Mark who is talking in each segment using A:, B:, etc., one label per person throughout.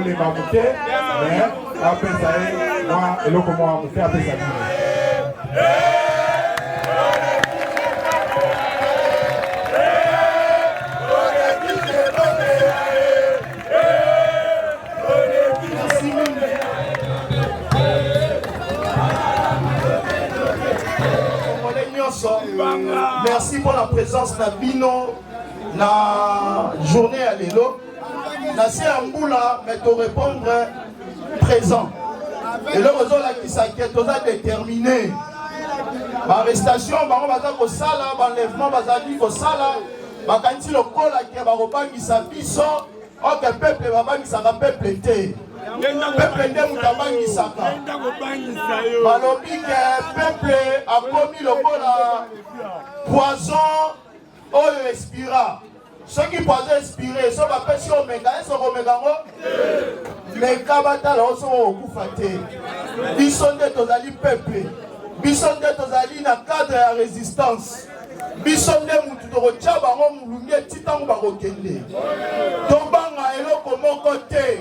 A: kolema moke mais apesa ye mwa eloko mwa moke apesa bino.
B: Merci pour la présence de Bino la journée à l'élo. Nasi Amboula, mais te répondre présent. Et le réseau là qui s'inquiète, on a déterminé. L'arrestation, on va dire que ça là, l'enlèvement, on va dire que ça là, quand le col qui va reprendre sa biso, que le peuple va pas sa peuple était. Peuple nde mutabangisa balobi ke peuple a commis lokola poison oyo expira soki poison expire so bapesi omeka esoko omekango meka batala osoko okufa te biso nde tozali peuple biso nde tozali na cadre ya résistance biso nde mutu tokotia bango mulungi eti ntango bakokende tobanga eloko moko te.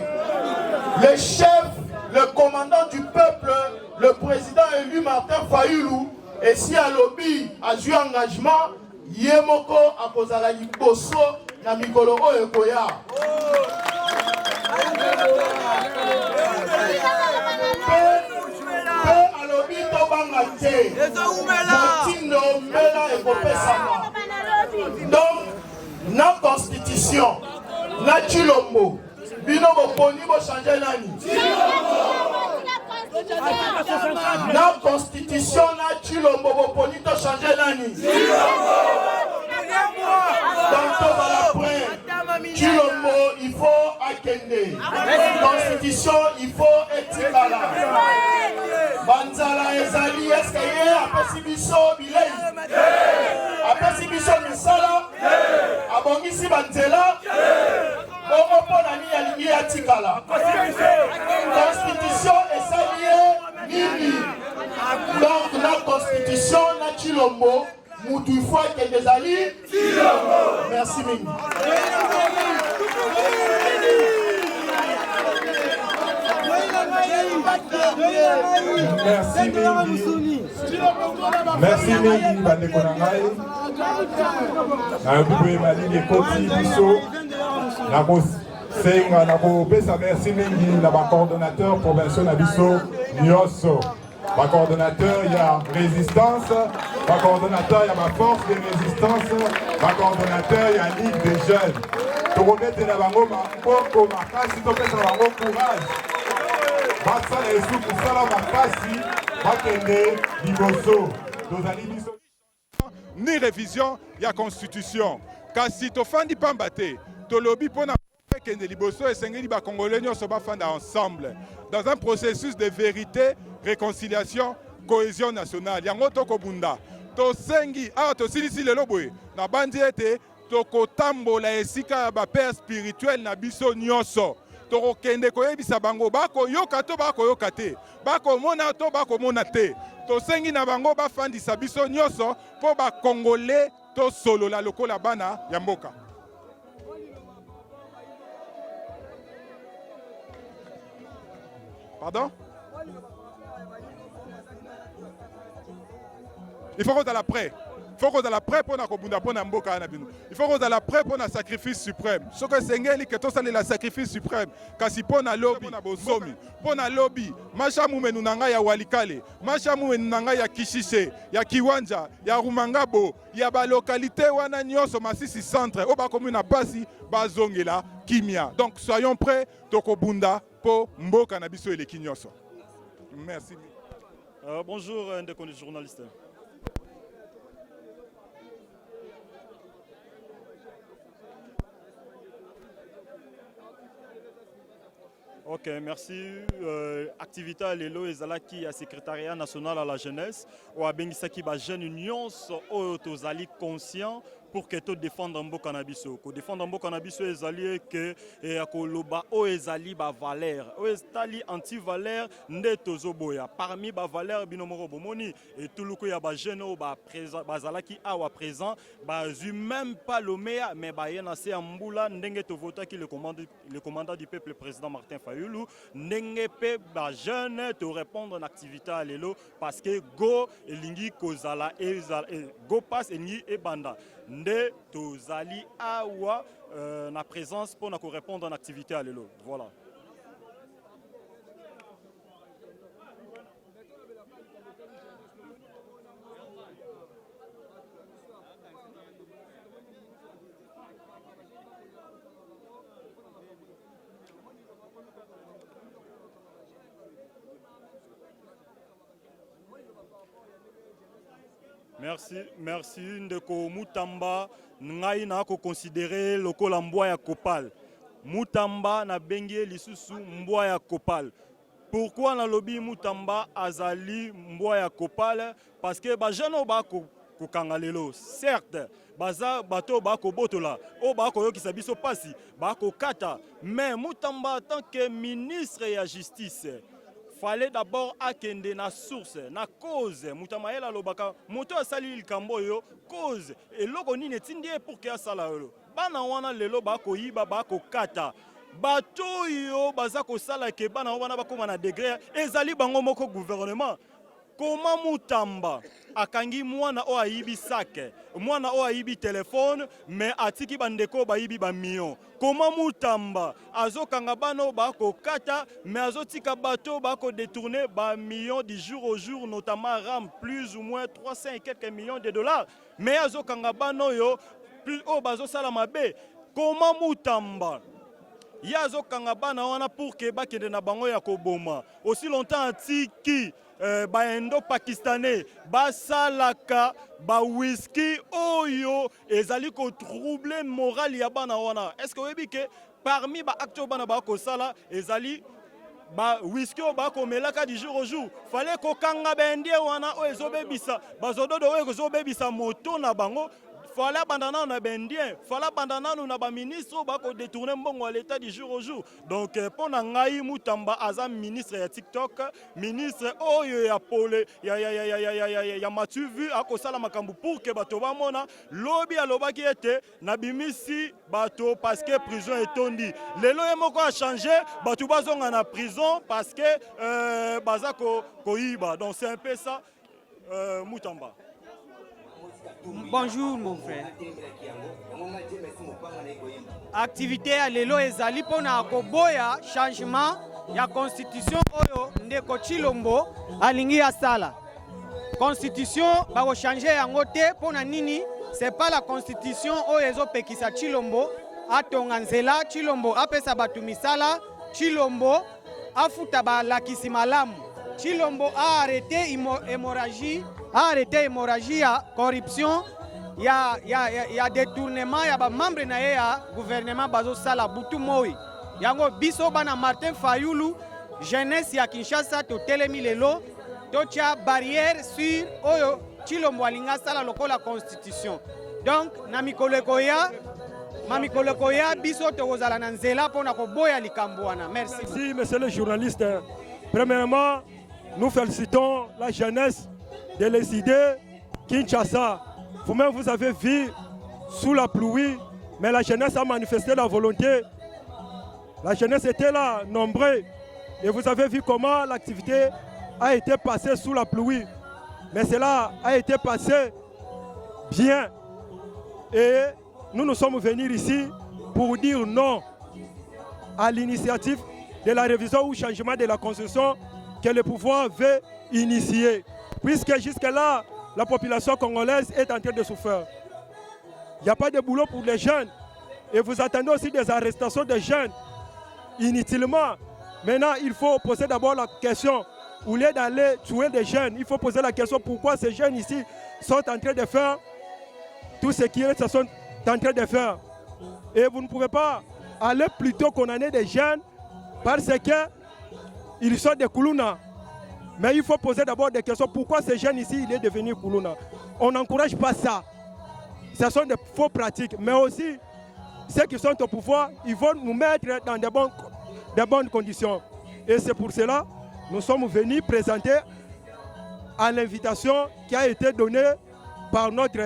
B: Le chef, le commandant du peuple, le président élu Martin Fayoulou, et si à lobby a joué engagement, Yemoko a posé la liboso na mikolo ekoya. Pe a lobby to bangate. Motindo mela et kopesama. Donc, na constitution, na chilombo. Bino boponi bo changer nani. Na constitution na chilombo boponi to changer nani. Donc to bala point. Chilombo il faut akende. Constitution il faut etikala. Banzala ezali eske ye apesi biso bilei. Apesi biso misala. Abongisi banzela. Constitution est saluée Nini. Donc la constitution na Chilombo, Moutou fois que des alliés. Merci Mingi.
A: Merci Mingi. Merci Mingi bandeko na ngai. Na bubu mali de koti biso. Senga na kopesa merci mingi na ba coordonnateur provincial na biso nyonso. Ba coordonnateur ya résistance, ba coordonnateur ya ba force de résistance, ba coordonnateur ya ligue des jeunes. Tokobete na bango maboko makasi topesa bango courage. Basala esu kusala makasi bakende liboso. Tozali biso ni révision ya constitution. Kasi tofandi pamba te. Tolobi pona kende liboso esengeli ba congolais nyonso bafanda ensemble dans un processus de vérité, réconciliation, cohésion nationale. Yango tokobunda. Tosengi tosilisi lelo boye na bandi ete tokotambola esika ya ba père spirituel na biso nyonso. Tokokende koyebisa bango bakoyoka to bakoyoka te. Bakomona to bakomona te. Tosengi na bango bafandisa biso nyonso po ba congolais to solola lokola bana ya mboka. Pardon? Il faut qu'on soit prêt. Il faut qu'on soit prêt pour na mboka na bino. Il faut qu'on soit prêt pour na sacrifice suprême. Ce que sengeli que to sale la sacrifice suprême. Kasi pour na lobby na bosomi. Pour na lobby, macha mumenu nanga ya Walikale, macha mumenu nanga ya Kishishe, ya Kiwanja, ya Rumangabo, ya ba localité wana nyonso Masisi centre, o ba commune Pasi, ba zongela Kimia. Donc soyons prêts tokobunda pour mboka na biso eleki nyonso. Merci.
C: Bonjour un des journalistes. Ok, merci. Activité à l'élo ezalaki à secrétariat national à la jeunesse ou à bengisaki ba jeune union au tozali conscient pour que tout défendre un beau cannabis. Ko défendre un beau cannabis ezali que akoloba o ezali ba valeur. O ezali anti-valeur nde tozoboya. Parmi ba valeur binomoro bomoni et tout le ya ba jeune o ba présent bazalaki awa présent ba même pas le meilleur mais ba yena se ambula ndenge to vota qui le commandant du peuple président Martin Fayoulou. Fayulu ndenge pe ba jeune to répondre en activité à lelo parce que go elingi kozala go pass elingi ebanda nde tozali awa na présence pour na ko répondre en activité à lelo. Voilà. Merci ndeko Mutamba ngai na ko considérer lokola mbwa ya Kopal. Mutamba na bengi lisusu mbwa ya Kopal. Pourquoi na lobby Mutamba azali mbwa ya Kopal? Parce que ba jeune ba ko kangalelo. Certes, baza bato ba ko botola, o ba ko yokisa biso pasi, ba ko kata, mais Mutamba en tant que ministre ya justice fallait d'abord akende na source, na cause. Mutamaela lobaka, moto asali likambo yo, cause. Et loko nini tindie pour que asala yo. Bana wana lelo bako yiba bako kata. Bato yo bazako sala ke bana wana bako na degré. Ezali bango moko gouvernement. Comment Mutamba akangi mwana o ayibi sake, mwana o ayibi téléphone, mais atiki bandeko ba yibi ba million. Comment Mutamba azokanga bano bako kata, mais azotika bato bako détourner ba millions du jour au jour, notamment RAM plus ou moins 300 et quelques millions de dollars. Mais azokanga bano yo plus o bazo sala mabe. Comment Mutamba yazo kanga bana wana pour que bakende na bango ya koboma. Aussi longtemps atiki ba indo-pakistanais, ba salaka, ba whisky, oyo, ezali ko troubler moral ya bana wana. Est-ce que vous savez que parmi ba acteurs bana ba ko sala, ezali ba whisky o ba ko melaka du jour au jour. Fallait ko kanga bendie wana o ezobebisa, ba zododo o ezobebisa moto na bango. Fala bandana na bendien, fala bandana na ba ministre ba ko détourner mbongo à l'état du jour au jour. Donc pour ngai Mutamba azam ministre ya TikTok, ministre oyo ya pole ya matu vu akosala makambu pour que bato ba mona lobby alobaki ete na bimisi bato parce que prison est tondi. Lelo yemoko a changé, bato bazonga na prison parce que bazako koiba. Donc c'est un peu ça Mutamba.
D: Bonjour mon frère. Activité à lelo ezali pona koboya changement ya constitution oyo ndeko Chilombo alingi ya sala. Constitution ba ko changer yango te pona nini? C'est pas la constitution oyo ezopekisa Chilombo atonga nzela, Chilombo apesa batu misala, Chilombo afuta ba lakisi malamu. Chilombo a arrêté hémorragie, ya corruption, ya détournement, ya ba membre na ya gouvernement bazo sala butu moi. Yango biso bana Martin Fayulu, jeunesse ya Kinshasa to telemi lelo, to tia barrière sur oyo Chilombo alinga sala lokola constitution. Donc na mikolo koya biso to kozala na nzela pona ko boya likambo wana. Merci.
E: Merci monsieur le journaliste. Premièrement, nous félicitons la jeunesse de les idées Kinshasa. Vous-même, vous avez vu sous la pluie, mais la jeunesse a manifesté la volonté. La jeunesse était là, nombreux. Et vous avez vu comment l'activité a été passée sous la pluie. Mais cela a été passé bien. Et nous sommes venus ici pour dire non à l'initiative de la révision ou changement de la Constitution que le pouvoir veut initier. Puisque jusque-là, la population congolaise est en train de souffrir. Il n'y a pas de boulot pour les jeunes. Et vous attendez aussi des arrestations de jeunes inutilement. Maintenant, il faut poser d'abord la question, au lieu d'aller tuer des jeunes, il faut poser la question pourquoi ces jeunes ici sont en train de faire tout ce qu'ils sont en train de faire. Et vous ne pouvez pas aller plutôt condamner des jeunes parce qu'ils sont des Koulouna. Mais il faut poser d'abord des questions. Pourquoi ces jeunes ici, il est devenu Koulouna? On n'encourage pas ça. Ce sont des faux pratiques. Mais aussi, ceux qui sont au pouvoir, ils vont nous mettre dans de bonnes conditions. Et c'est pour cela que nous sommes venus présenter à l'invitation qui a été donnée par notre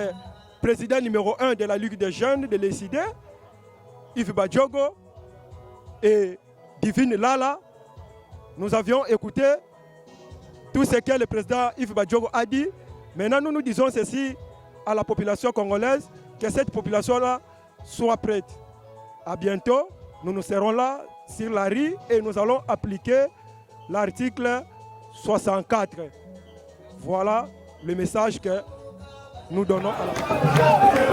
E: président numéro 1 de la Ligue des jeunes de l'ECD, Yves Badjogo, et divine Lala, nous avions écouté tout ce que le président Yves Badjogo a dit. Maintenant, nous disons ceci à la population congolaise, que cette population-là soit prête. À bientôt, nous serons là sur la rue et nous allons appliquer l'article 64. Voilà le message que nous donnons à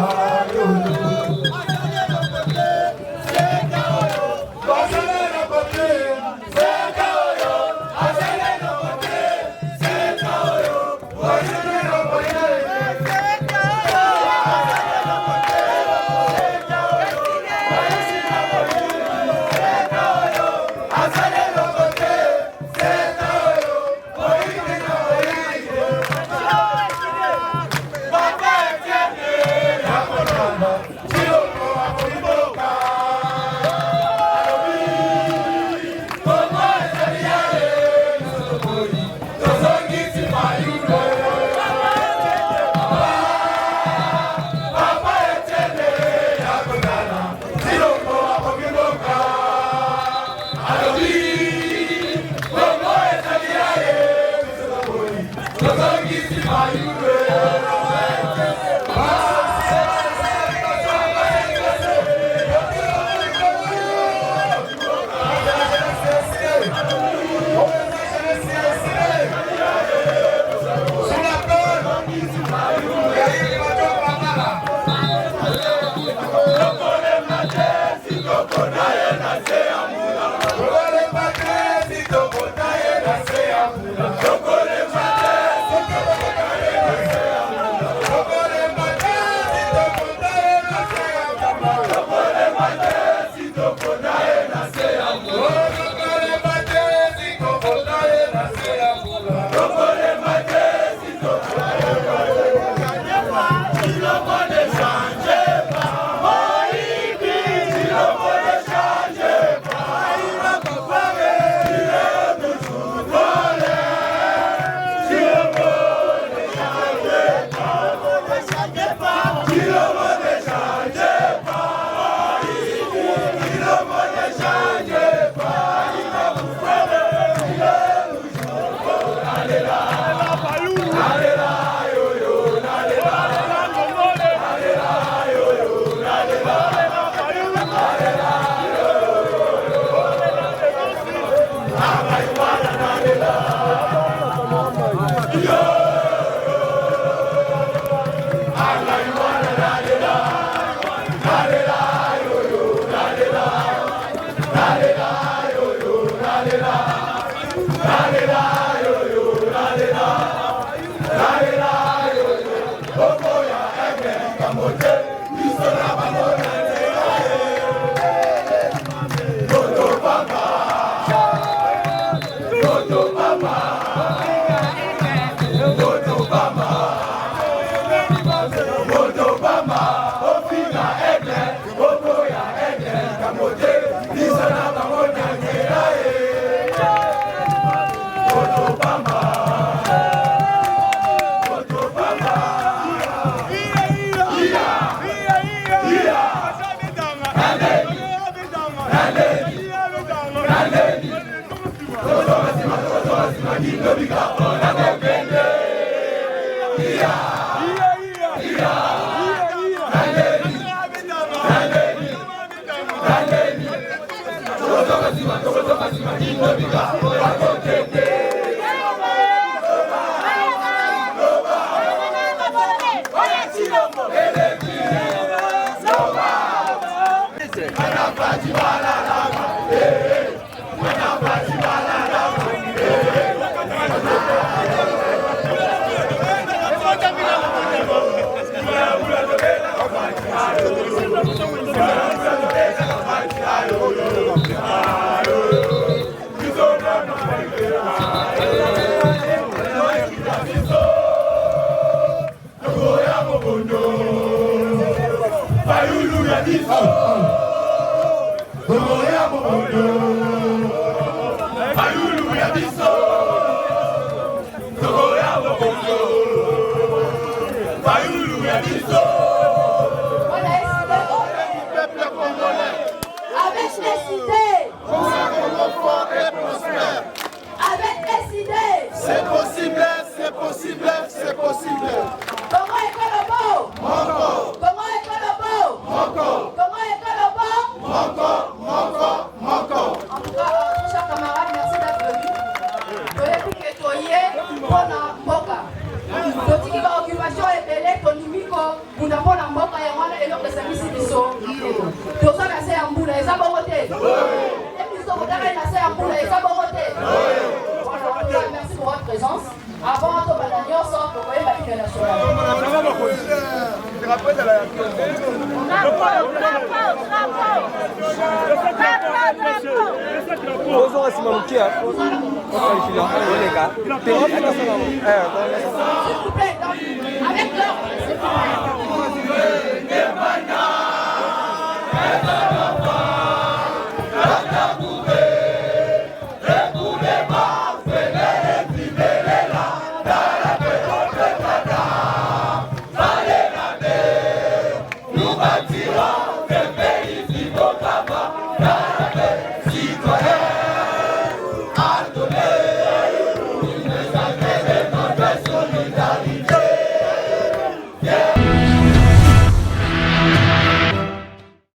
F: Vale! Merci pour votre présence. Avant de Bananion, sans pour la avec l'or.